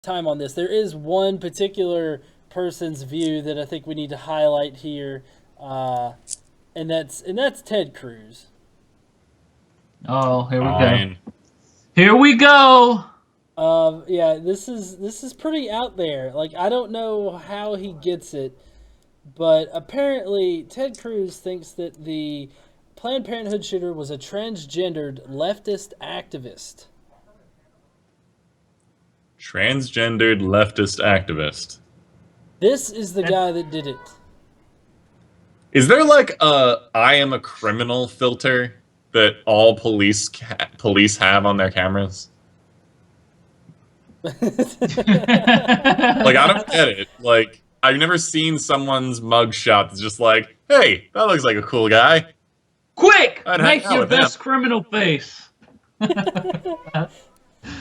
time on this. There is one particular person's view that I think we need to highlight here, uh, and that's Ted Cruz. Oh, here we go. Fine. Here we go. Yeah, this is pretty out there. Like, I don't know how he gets it, but apparently Ted Cruz thinks that the Planned Parenthood shooter was a transgendered leftist activist. Transgendered leftist activist. This is the guy that did it. Is there like a "I am a criminal" filter that all police have on their cameras? Like, I don't get it. Like, I've never seen someone's mugshot that's just like, "Hey, that looks like a cool guy. Quick, I'd hang make out your with him." best criminal face.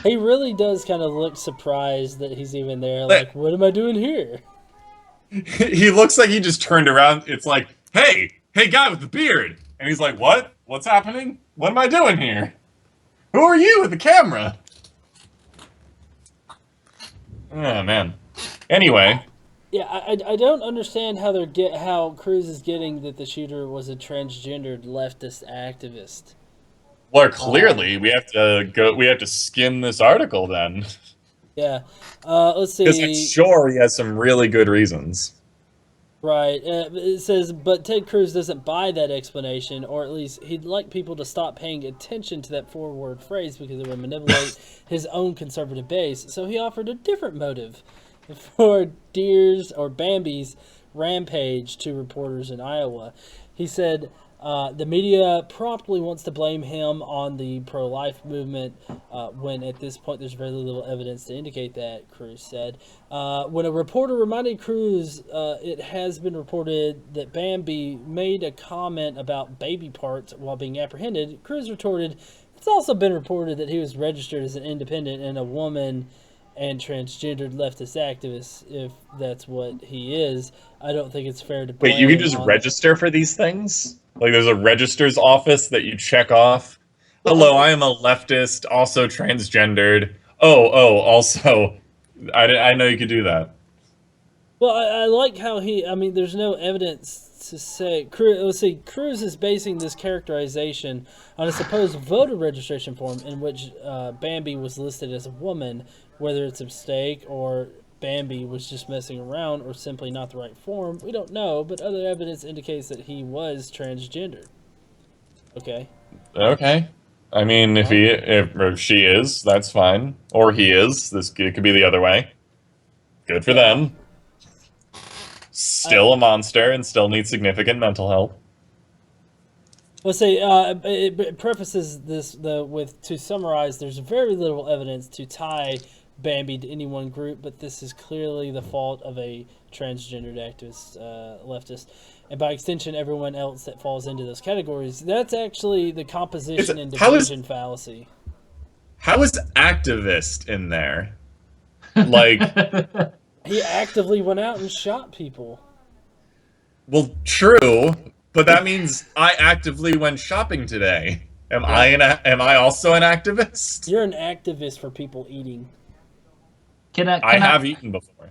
He really does kind of look surprised that he's even there. Like, what am I doing here? He looks like he just turned around. It's like, hey, guy with the beard. And he's like, what? What's happening? What am I doing here? Who are you with the camera? Oh, man. Anyway. Yeah, I don't understand how Cruz is getting that the shooter was a transgendered leftist activist. Well, clearly, we have to skim this article then. Yeah, let's Because I'm see. sure he has some really good reasons. Right, it says, but Ted Cruz doesn't buy that explanation, or at least he'd like people to stop paying attention to that four-word phrase because it would manipulate his own conservative base. So he offered a different motive for Deer's or Bambi's rampage to reporters in Iowa. He said the media promptly wants to blame him on the pro-life movement when at this point there's very little evidence to indicate that, Cruz said. When a reporter reminded Cruz, it has been reported that Bambi made a comment about baby parts while being apprehended. Cruz retorted, it's also been reported that he was registered as an independent and a woman and transgendered leftist activist, if that's what he is. I don't think it's fair to blame. Wait, you can just register for these things? Like, there's a register's office that you check off? Hello, I am a leftist, also transgendered. Also, I know you could do that. Well, I like how there's no evidence to say. Let's see, Cruz is basing this characterization on a supposed voter registration form in which Bambi was listed as a woman, whether it's a mistake or Bambi was just messing around or simply not the right form. We don't know, but other evidence indicates that he was transgendered. Okay. Okay. I mean, if she is, that's fine. Or he is. It could be the other way. Good for them. Still a monster and still needs significant mental help. Let's say it prefaces this to summarize. There's very little evidence to tie Bambi to any one group, but this is clearly the fault of a transgendered activist, leftist, and by extension, everyone else that falls into those categories. That's actually the composition and division fallacy. How is activist in there? Like, he actively went out and shot people. Well, true, but that means I actively went shopping today. Am I also an activist? You're an activist for people eating. I have eaten before.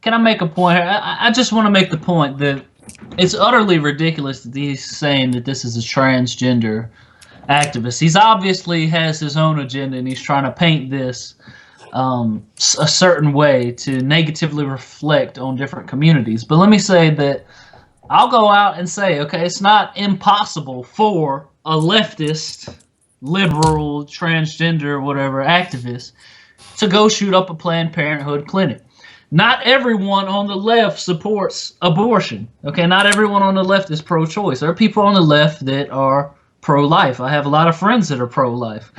Can I make a point here? I just want to make the point that it's utterly ridiculous that he's saying that this is a transgender activist. He's obviously has his own agenda, and he's trying to paint this a certain way to negatively reflect on different communities. But let me say that I'll go out and say, okay, it's not impossible for a leftist, liberal, transgender, whatever activist to go shoot up a Planned Parenthood clinic. Not everyone on the left supports abortion. Okay, not everyone on the left is pro-choice. There are people on the left that are pro-life. I have a lot of friends that are pro-life.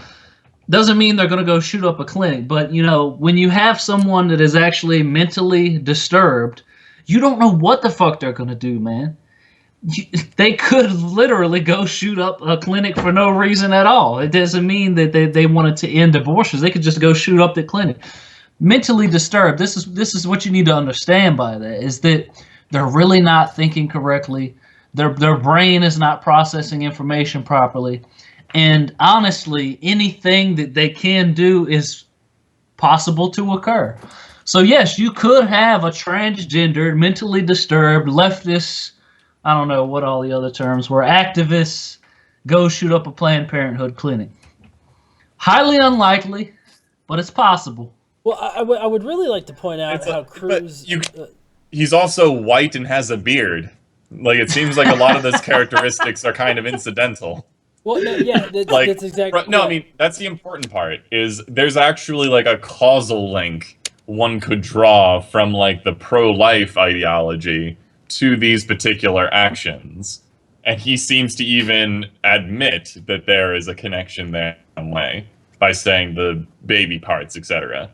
Doesn't mean they're going to go shoot up a clinic, but when you have someone that is actually mentally disturbed, you don't know what the fuck they're going to do, man. They could literally go shoot up a clinic for no reason at all. It doesn't mean that they wanted to end abortions. They could just go shoot up the clinic. Mentally disturbed. This is what you need to understand by that, is that they're really not thinking correctly. Their brain is not processing information properly. And honestly, anything that they can do is possible to occur. So yes, you could have a transgendered, mentally disturbed, leftist, I don't know what all the other terms were, activists go shoot up a Planned Parenthood clinic. Highly unlikely, but it's possible. Well, I would really like to point out how Cruz. He's also white and has a beard. Like, it seems like a lot of those characteristics are kind of incidental. Well, no, yeah, that's exactly. No, yeah. I mean, that's the important part, is there's actually, like, a causal link one could draw from, like, the pro-life ideology to these particular actions. And he seems to even admit that there is a connection there in some way by saying the baby parts, etc.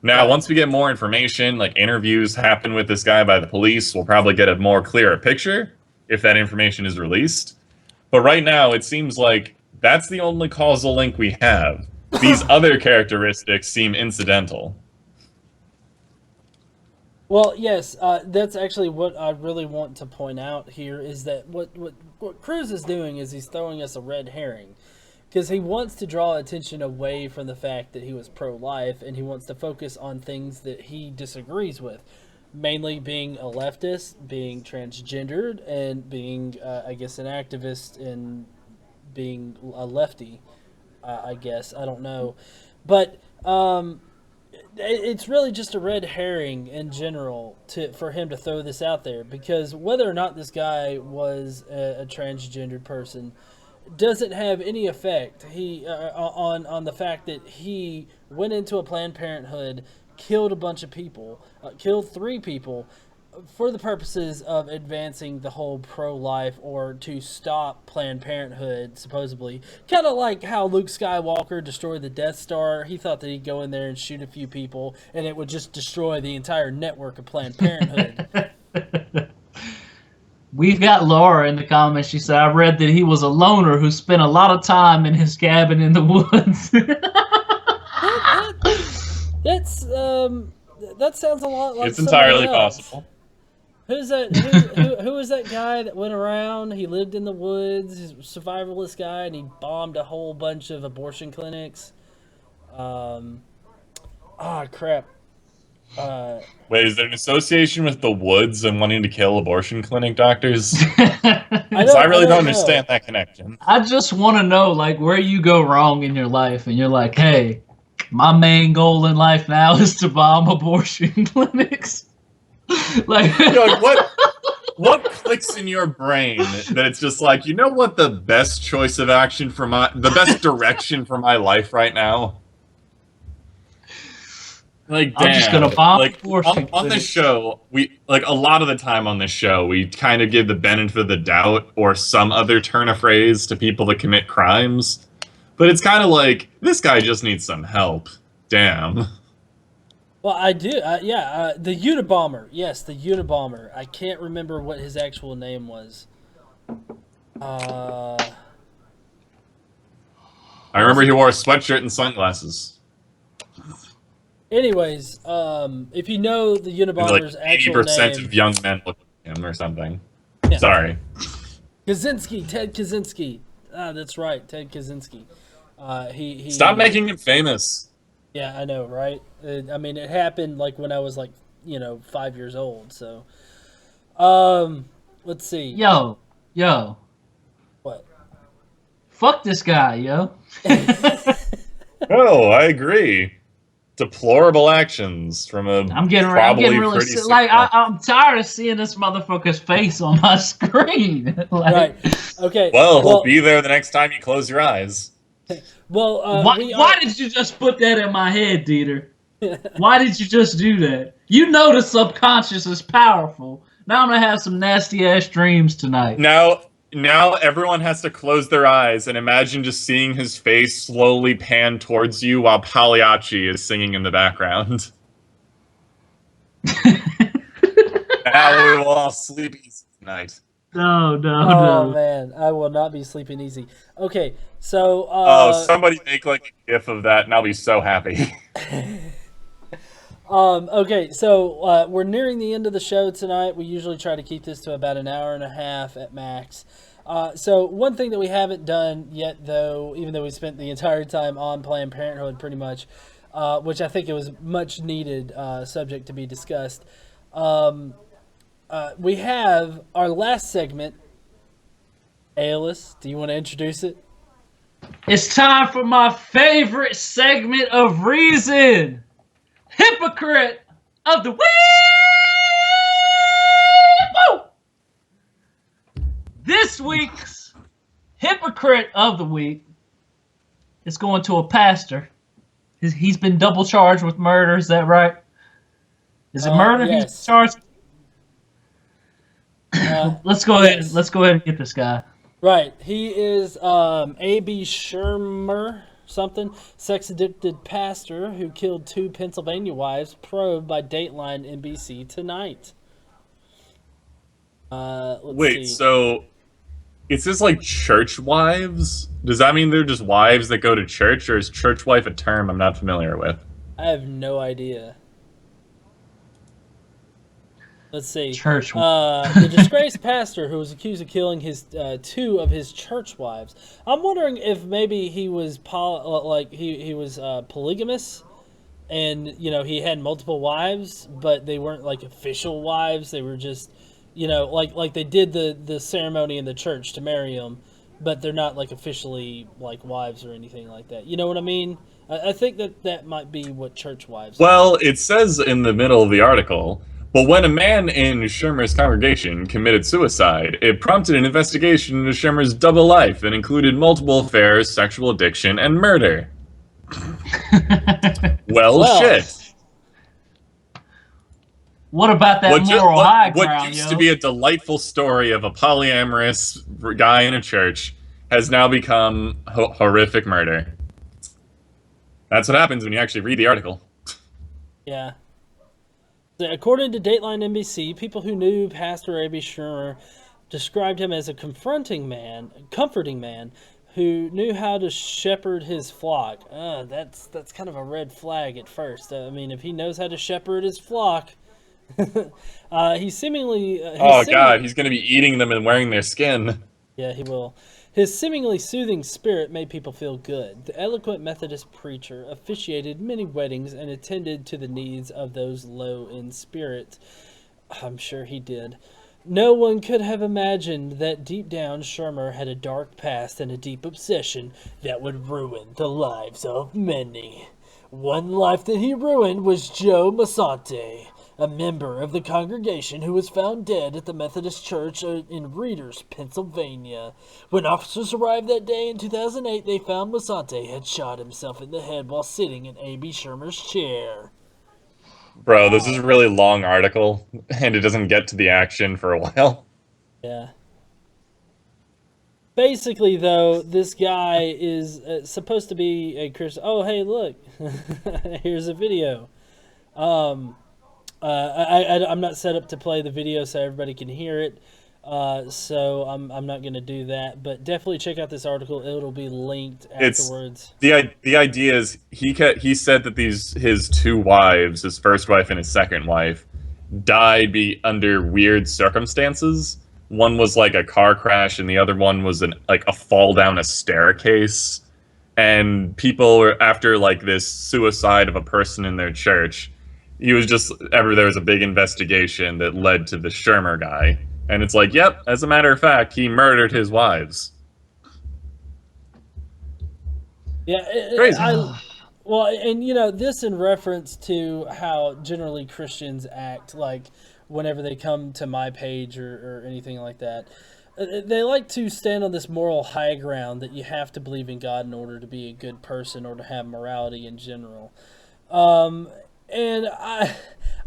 Now, once we get more information, like interviews happen with this guy by the police, we'll probably get a more clearer picture if that information is released. But right now, it seems like that's the only causal link we have. These other characteristics seem incidental. Well, yes, that's actually what I really want to point out here is that what Cruz is doing is he's throwing us a red herring. Because he wants to draw attention away from the fact that he was pro-life, and he wants to focus on things that he disagrees with. Mainly being a leftist, being transgendered, and being, I guess, an activist, and being a lefty, I guess. I don't know. But it's really just a red herring in general for him to throw this out there. Because whether or not this guy was a transgendered person doesn't have any effect on the fact that he went into a Planned Parenthood, killed a bunch of people, killed 3 people for the purposes of advancing the whole pro-life or to stop Planned Parenthood, supposedly. Kind of like how Luke Skywalker destroyed the Death Star. He thought that he'd go in there and shoot a few people and it would just destroy the entire network of Planned Parenthood. We've got Laura in the comments. She said, I read that he was a loner who spent a lot of time in his cabin in the woods. That sounds a lot like it's entirely else. possible. Who's that? Who was that guy that went around? He lived in the woods. He's a survivalist guy, and he bombed a whole bunch of abortion clinics. Crap. Wait, is there an association with the woods and wanting to kill abortion clinic doctors? I really don't understand that connection. I just want to know, like, where you go wrong in your life, and you're like, hey, my main goal in life now is to bomb abortion clinics. Like, what clicks in your brain that it's just like, you know what the best choice of action for the best direction for my life right now? Like, damn. I'm just gonna bomb abortion on this show, we a lot of the time on this show, we kind of give the benefit of the doubt or some other turn of phrase to people that commit crimes. But it's kind of like, this guy just needs some help. Damn. Well, I do. The Unabomber. Yes, the Unabomber. I can't remember what his actual name was. I remember he wore a sweatshirt and sunglasses. Anyways, if you know the Unabomber's like actual 80% name, of young men look like him or something. Yeah. Sorry. Kaczynski, Ted Kaczynski. That's right, Ted Kaczynski. He Stop making him famous. Yeah, I know, right? I mean, it happened like when I was 5 years old. So, let's see. Yo. What? Fuck this guy, yo. Oh, I agree. Deplorable actions from a I'm getting really sick. Like, I'm tired of seeing this motherfucker's face on my screen. Like, right. Okay. Well, he'll be there the next time you close your eyes. Well, why did you just put that in my head, Dieter? Why did you just do that? You know the subconscious is powerful. Now I'm gonna have some nasty ass dreams tonight. Now everyone has to close their eyes and imagine just seeing his face slowly pan towards you while Pagliacci is singing in the background. Now we will all sleep easy tonight. No. Oh man, I will not be sleeping easy. Okay, so somebody make like a gif of that and I'll be so happy. Okay, so we're nearing the end of the show tonight. We usually try to keep this to about an hour and a half at max. So one thing that we haven't done yet, though, even though we spent the entire time on Planned Parenthood pretty much, which I think it was much needed subject to be discussed. We have our last segment. Aeolus, do you want to introduce it? It's time for my favorite segment of Reason. Hypocrite of the week. Woo! This week's hypocrite of the week is going to a pastor. He's been double charged with murder. Is that right? Is it murder? Yes. He's charged. Let's go ahead. Let's go ahead and get this guy. Right. He is A.B. Shermer, something, sex-addicted pastor who killed 2 Pennsylvania wives, probed by Dateline NBC tonight. Wait, so it says like church wives? Does that mean they're just wives that go to church, or is church wife a term I'm not familiar with? I have no idea. Let's see. Church. The disgraced pastor who was accused of killing his 2 of his church wives. I'm wondering if maybe he was polygamous, and he had multiple wives, but they weren't like official wives. They were just like they did the ceremony in the church to marry them, but they're not like officially like wives or anything like that. You know what I mean? I think that might be what church wives are. Well, it says in the middle of the article, but when a man in Shermer's congregation committed suicide, it prompted an investigation into Shermer's double life that included multiple affairs, sexual addiction, and murder. well, shit. What about that moral high ground, What used to be a delightful story of a polyamorous guy in a church has now become horrific murder. That's what happens when you actually read the article. Yeah. According to Dateline NBC, people who knew Pastor A.B. Shermer described him as a comforting man who knew how to shepherd his flock. That's kind of a red flag at first. I mean, if he knows how to shepherd his flock, he seemingly... God, he's going to be eating them and wearing their skin. Yeah, he will. His seemingly soothing spirit made people feel good. The eloquent Methodist preacher officiated many weddings and attended to the needs of those low in spirit. I'm sure he did. No one could have imagined that deep down Shermer had a dark past and a deep obsession that would ruin the lives of many. One life that he ruined was Joe Masante, a member of the congregation who was found dead at the Methodist Church in Readers, Pennsylvania. When officers arrived that day in 2008, they found Masante had shot himself in the head while sitting in A.B. Shermer's chair. Bro, this is a really long article, and it doesn't get to the action for a while. Yeah. Basically, though, this guy is supposed to be a Christian. Oh, hey, look. Here's a video. I'm not set up to play the video so everybody can hear it, so I'm not going to do that. But definitely check out this article; it'll be linked afterwards. The idea is he said that his 2 wives, his first wife and his second wife, died under weird circumstances. One was like a car crash, and the other one was a fall down a staircase. And people were after like this suicide of a person in their church. He was there was a big investigation that led to the Shermer guy. And it's like, yep, as a matter of fact, he murdered his wives. Yeah. Crazy. Well, and this in reference to how generally Christians act, like whenever they come to my page or anything like that. They like to stand on this moral high ground that you have to believe in God in order to be a good person or to have morality in general. And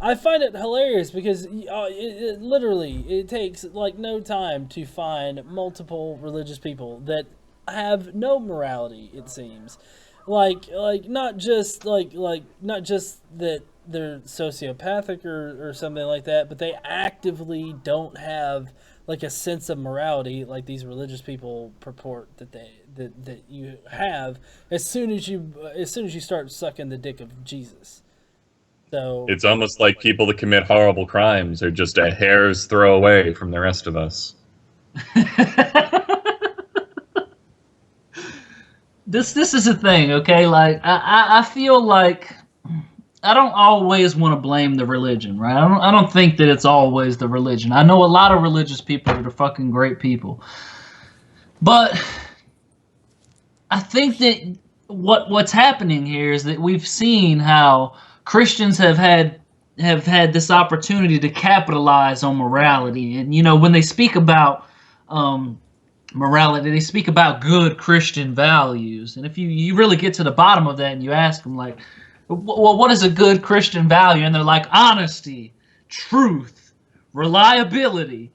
I find it hilarious because it takes like no time to find multiple religious people that have no morality. It seems like not just that they're sociopathic or something like that, but they actively don't have like a sense of morality like these religious people purport that you have as soon as you start sucking the dick of Jesus. So it's almost like people that commit horrible crimes are just a hair's throw away from the rest of us. this is the thing, okay? Like I feel like I don't always want to blame the religion, right? I don't think that it's always the religion. I know a lot of religious people that are fucking great people, but I think that what's happening here is that we've seen how Christians have had this opportunity to capitalize on morality, and you know when they speak about morality, they speak about good Christian values, and if you really get to the bottom of that and you ask them like, well, what is a good Christian value? And they're like, honesty, truth, reliability.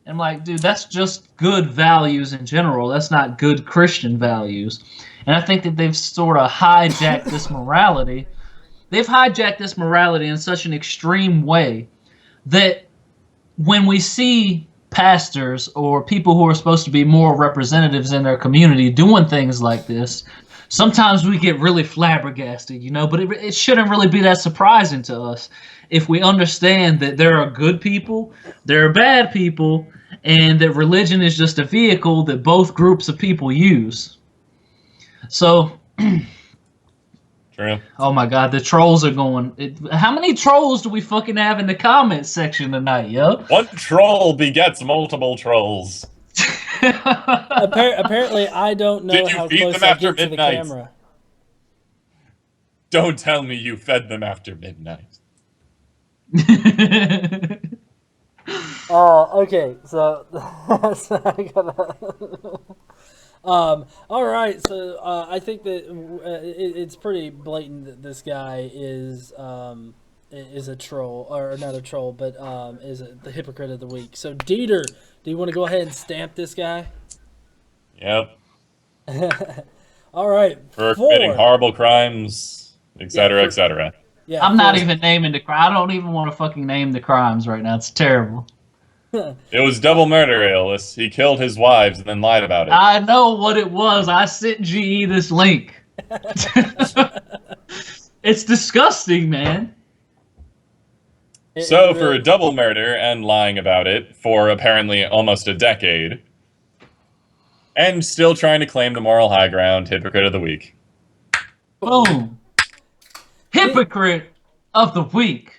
And I'm like, dude, that's just good values in general. That's not good Christian values. And I think that they've sort of hijacked this morality. They've hijacked this morality in such an extreme way that when we see pastors or people who are supposed to be moral representatives in their community doing things like this, sometimes we get really flabbergasted, you know, but it shouldn't really be that surprising to us if we understand that there are good people, there are bad people, and that religion is just a vehicle that both groups of people use. So, True. Oh my god, the trolls are going. How many trolls do we fucking have in the comments section tonight, yo? One troll begets multiple trolls. Apparently, I don't know Did you how feed close them I after get to the midnight? camera. Don't tell me you fed them after midnight. Okay, so, so I gotta. All right, so I think that it's pretty blatant that this guy is a troll, or not a troll, but is the hypocrite of the week. So Dieter, do you want to go ahead and stamp this guy? Yep. All right. For committing horrible crimes, etc., Yeah, etc. Yeah, I'm not even naming the crime. I don't even want to fucking name the crimes right now. It's terrible. It was double murder, Aeolus. He killed his wives and then lied about it. I know what it was. I sent GE this link. It's disgusting, man. So, for a double murder and lying about it for apparently almost a decade, and still trying to claim the moral high ground, hypocrite of the week. Boom. Hypocrite of the week.